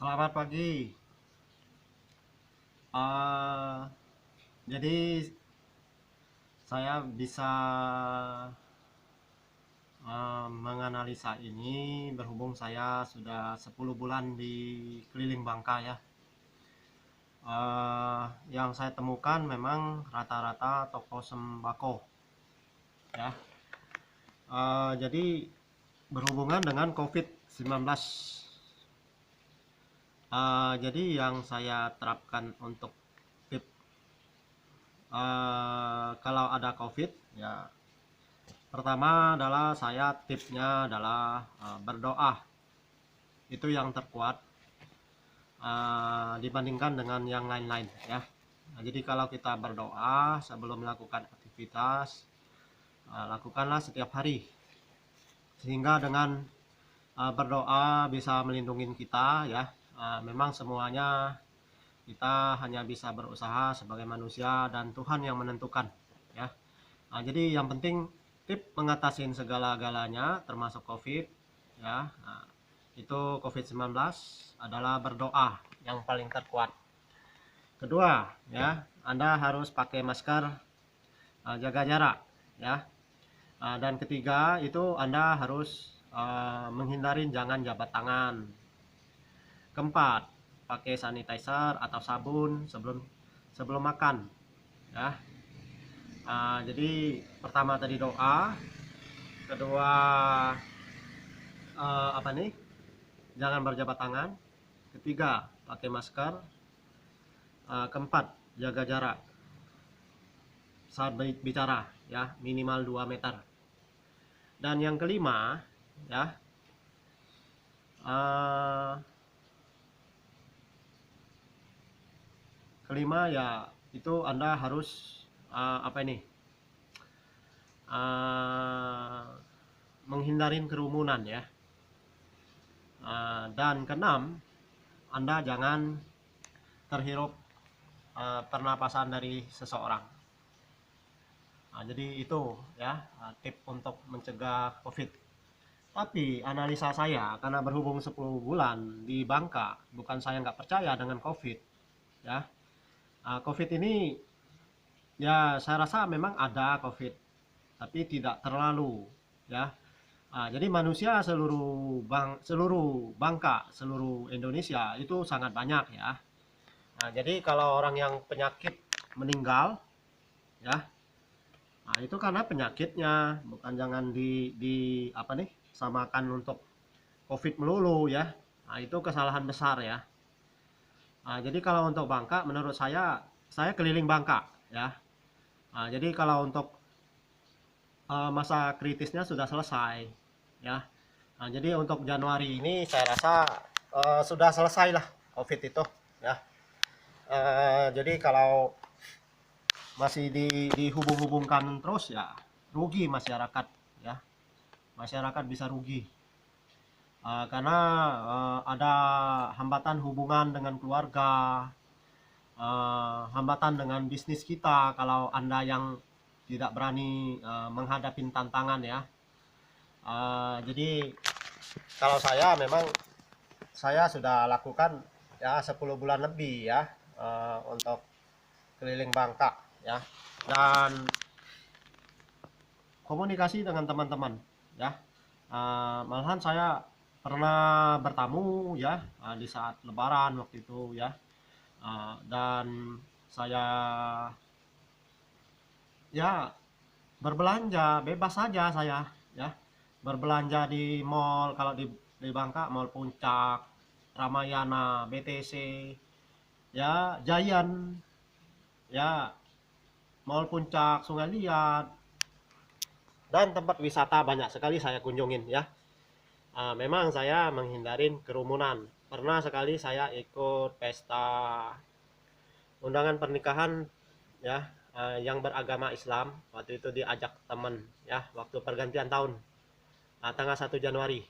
Selamat pagi. Eh, jadi saya bisa menganalisa ini berhubung saya sudah 10 bulan di keliling Bangka ya. Yang saya temukan memang rata-rata toko sembako ya. Jadi berhubungan dengan COVID-19. Jadi yang saya terapkan untuk tip kalau ada COVID ya. Pertama adalah saya tipsnya adalah berdoa. Itu yang terkuat dibandingkan dengan yang lain-lain ya. Nah, jadi kalau kita berdoa sebelum melakukan aktivitas, lakukanlah setiap hari. Sehingga dengan berdoa bisa melindungi kita ya. Memang semuanya kita hanya bisa berusaha sebagai manusia dan Tuhan yang menentukan ya. Jadi yang penting tip mengatasi segala-galanya termasuk COVID ya. Itu COVID-19 adalah berdoa yang paling terkuat. Kedua ya, Anda harus pakai masker, jaga jarak ya. Dan ketiga itu Anda harus menghindari jangan jabat tangan. Keempat, pakai sanitizer atau sabun sebelum makan ya. Jadi pertama tadi doa, kedua apa nih? Jangan berjabat tangan. Ketiga, pakai masker. Keempat, jaga jarak saat bicara ya, minimal 2 meter. Dan yang kelima ya, ya itu Anda harus apa ini? Menghindarin kerumunan ya. Dan keenam, Anda jangan terhirup pernapasan dari seseorang. Jadi itu ya tip untuk mencegah COVID. Tapi analisa saya karena berhubung 10 bulan di Bangka, bukan saya nggak percaya dengan COVID ya. COVID ini ya saya rasa memang ada COVID, tapi tidak terlalu ya. Jadi manusia seluruh Bangka, seluruh Indonesia itu sangat banyak ya. Jadi kalau orang yang penyakit meninggal ya, itu karena penyakitnya, bukan jangan di apa nih samakan untuk COVID melulu ya. Itu kesalahan besar ya. Jadi kalau untuk Bangka, menurut saya keliling Bangka ya. Jadi kalau untuk masa kritisnya sudah selesai ya. Jadi untuk Januari ini saya rasa sudah selesai lah COVID itu ya. Jadi kalau masih dihubung-hubungkan terus ya rugi masyarakat ya. Masyarakat bisa rugi karena ada hambatan hubungan dengan keluarga, hambatan dengan bisnis kita kalau Anda yang tidak berani menghadapi tantangan ya. Jadi kalau saya memang saya sudah lakukan ya 10 bulan lebih ya untuk keliling Bangka ya, dan komunikasi dengan teman-teman ya. Malahan saya pernah bertamu ya di saat Lebaran waktu itu ya. Dan saya ya berbelanja bebas saja saya ya, berbelanja di mall. Kalau di Bangka Mall Puncak, Ramayana, BTC ya, Giant ya, Mall Puncak, Sungai Liat, dan tempat wisata banyak sekali saya kunjungin ya. Memang saya menghindarin kerumunan. Pernah sekali saya ikut pesta undangan pernikahan ya, yang beragama Islam. Waktu itu diajak teman ya, waktu pergantian tahun tanggal 1 Januari.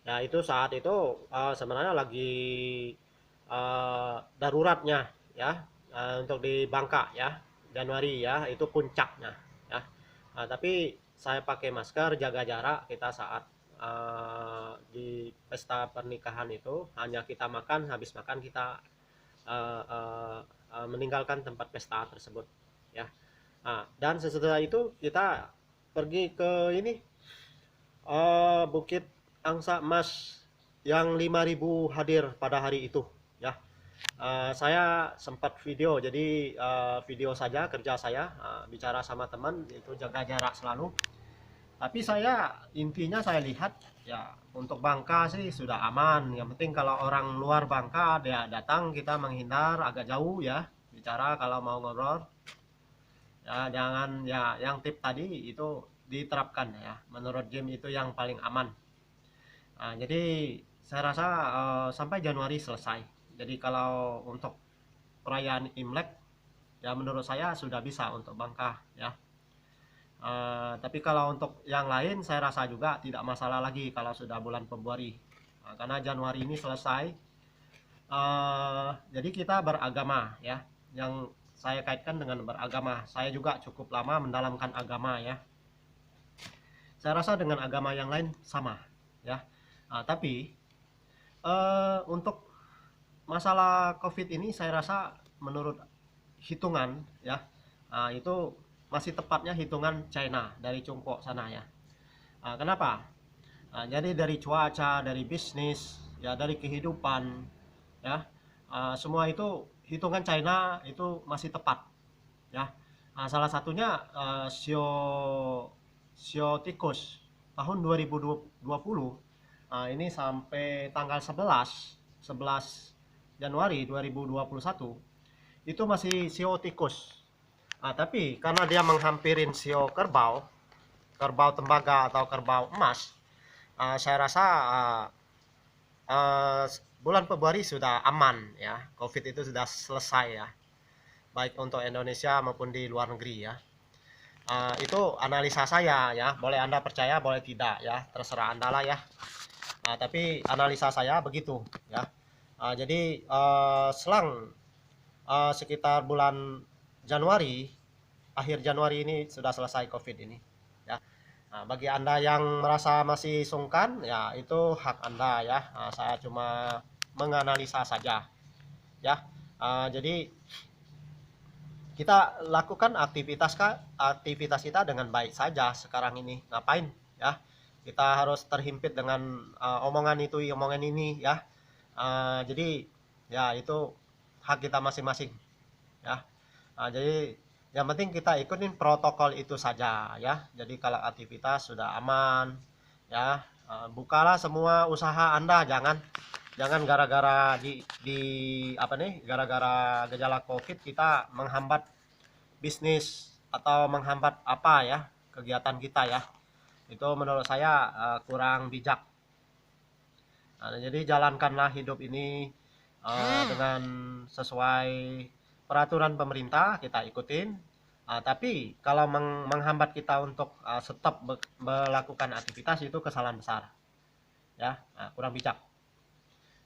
Nah itu saat itu sebenarnya lagi daruratnya ya, untuk di Bangka ya, Januari ya, itu puncaknya ya. Tapi saya pakai masker, jaga jarak kita saat di pesta pernikahan itu hanya kita makan, habis makan kita meninggalkan tempat pesta tersebut ya. Dan sesudah itu kita pergi ke ini, Bukit Angsa Emas yang 5.000 hadir pada hari itu ya. Saya sempat video, jadi video saja kerja saya, bicara sama teman itu jaga jarak selalu. Tapi intinya saya lihat ya, untuk Bangka sih sudah aman. Yang penting kalau orang luar Bangka dia datang, kita menghindar agak jauh ya, bicara kalau mau ngobrol ya, jangan ya, yang tip tadi itu diterapkan ya, menurut Jim itu yang paling aman. Jadi saya rasa sampai Januari selesai. Jadi kalau untuk perayaan Imlek ya, menurut saya sudah bisa untuk Bangka ya. Tapi kalau untuk yang lain saya rasa juga tidak masalah lagi kalau sudah bulan Februari, karena Januari ini selesai. Jadi kita beragama ya, yang saya kaitkan dengan beragama, saya juga cukup lama mendalamkan agama ya. Saya rasa dengan agama yang lain sama ya. Tapi untuk masalah COVID ini saya rasa menurut hitungan ya, itu masih tepatnya hitungan China dari Tiongkok sana ya. Kenapa? Jadi dari cuaca, dari bisnis ya, dari kehidupan ya, semua itu hitungan China itu masih tepat ya. Salah satunya sio tikus tahun 2020, ini sampai tanggal 11 Januari 2021 itu masih sio tikus. Tapi karena dia menghampirin sio kerbau, kerbau tembaga atau kerbau emas, saya rasa bulan Februari sudah aman ya, COVID itu sudah selesai ya, baik untuk Indonesia maupun di luar negeri ya. Itu analisa saya ya, boleh Anda percaya boleh tidak ya, terserah Anda lah ya. Tapi analisa saya begitu ya. Jadi selang sekitar bulan Januari, akhir Januari ini sudah selesai COVID ini ya. Bagi Anda yang merasa masih sungkan ya, itu hak Anda ya. Saya cuma menganalisa saja ya. Jadi kita lakukan aktivitas kita dengan baik saja sekarang ini. Ngapain ya kita harus terhimpit dengan omongan itu, omongan ini ya. Jadi ya itu hak kita masing-masing ya. Jadi yang penting kita ikutin protokol itu saja ya. Jadi kalau aktivitas sudah aman ya, bukalah semua usaha Anda. Jangan gara-gara gara-gara gejala COVID kita menghambat bisnis atau menghambat apa ya, kegiatan kita ya. Itu menurut saya kurang bijak. Jadi jalankanlah hidup ini dengan sesuai peraturan pemerintah, kita ikutin. Tapi kalau menghambat kita untuk stop melakukan aktivitas, itu kesalahan besar ya, kurang bijak.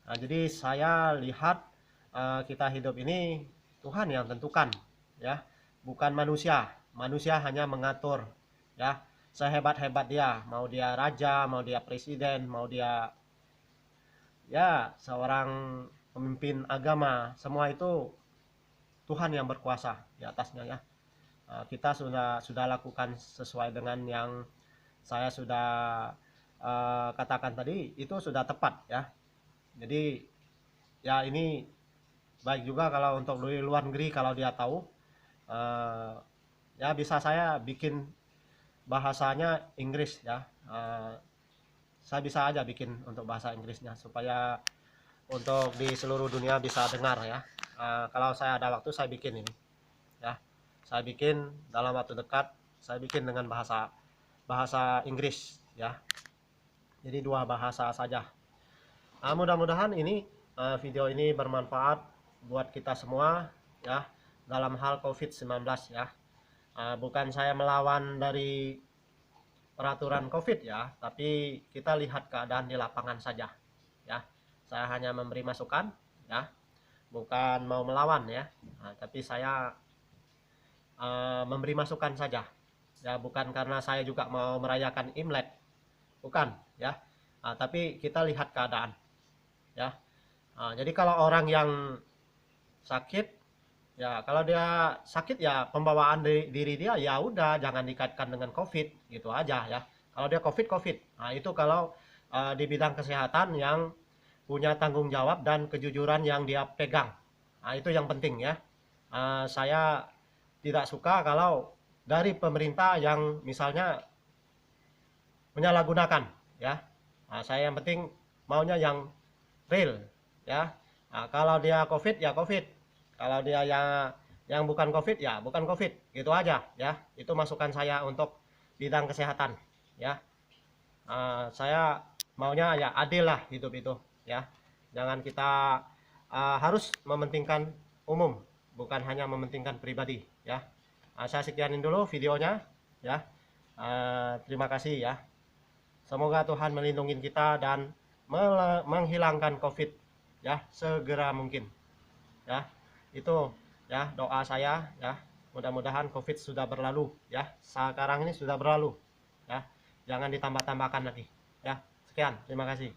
Jadi saya lihat kita hidup ini Tuhan yang tentukan ya, bukan manusia. Manusia hanya mengatur ya, sehebat-hebat dia, mau dia raja, mau dia presiden, mau dia ya seorang pemimpin agama, semua itu Tuhan yang berkuasa di atasnya ya. Kita sudah lakukan sesuai dengan yang saya sudah katakan tadi, itu sudah tepat ya. Jadi ya ini baik juga kalau untuk di luar negeri, kalau dia tahu ya bisa saya bikin bahasanya Inggris ya. Saya bisa aja bikin untuk bahasa Inggrisnya supaya untuk di seluruh dunia bisa dengar ya. Kalau saya ada waktu saya bikin ini ya. Saya bikin dalam waktu dekat, saya bikin dengan bahasa Inggris ya. Jadi 2 bahasa saja. Mudah-mudahan ini video ini bermanfaat buat kita semua ya, dalam hal COVID-19 ya. Bukan saya melawan dari peraturan COVID ya, tapi kita lihat keadaan di lapangan saja ya. Saya hanya memberi masukan ya, bukan mau melawan ya. Tapi saya memberi masukan saja ya, bukan karena saya juga mau merayakan Imlek bukan ya. Tapi kita lihat keadaan ya. Jadi kalau orang yang sakit ya, kalau dia sakit ya pembawaan diri dia ya udah jangan dikaitkan dengan COVID gitu aja ya. Kalau dia COVID, nah itu kalau di bidang kesehatan yang punya tanggung jawab dan kejujuran yang dia pegang. Nah, itu yang penting ya. Saya tidak suka kalau dari pemerintah yang misalnya menyalahgunakan ya. Saya yang penting maunya yang real ya. Kalau dia COVID ya COVID. Kalau dia yang bukan COVID ya bukan COVID. Gitu aja ya. Itu masukan saya untuk bidang kesehatan ya. Saya maunya ya adil lah hidup itu ya. Jangan kita harus mementingkan umum, bukan hanya mementingkan pribadi ya. Saya sekianin dulu videonya ya. Terima kasih ya. Semoga Tuhan melindungi kita dan menghilangkan COVID ya segera mungkin ya. Itu ya doa saya ya. Mudah-mudahan COVID sudah berlalu ya. Sekarang ini sudah berlalu ya. Jangan ditambah-tambahkan lagi ya. Sekian, terima kasih.